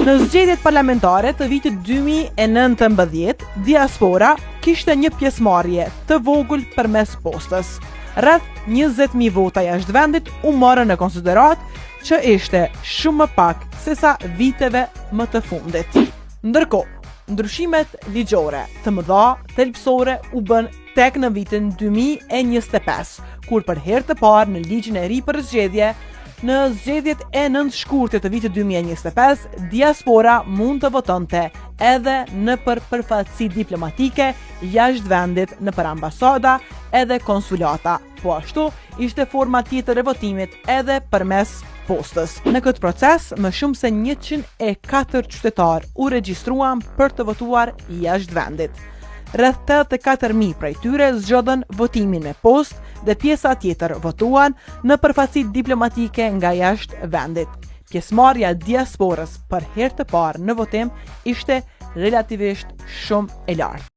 Në zgjedhjet parlamentare të vitit 2019, diaspora kishte një pjesëmarrje të vogël përmes postës. Rreth 20.000 vota jashtë vendit u morën në konsiderat, që ishte shumë më pak se sa viteve më të fundit. Ndërkohë, ndryshimet ligjore të mëdha thelbësore u bën tek në vitin 2025, kur për herë të parë në ligjin e ri për zgjedhje, në zgjedhjet e 9 shkurtit të vitit 2025, diaspora mund të votonte edhe në për përfaqësi diplomatike jashtë vendit, në për ambasada edhe konsulata. Po ashtu, ishte forma tjetër e votimit edhe përmes postës. Në këtë proces, më shumë se 104 qytetar u regjistruan për të votuar jashtë vendit. Rreth 84.000 prej tyre zgjodhen votimin me postë dhe pjesa tjetër votuan në përfaqësi diplomatike nga jashtë vendit. Pjesëmarrja e diasporës për herë të parë në votim ishte relativisht shumë e lartë.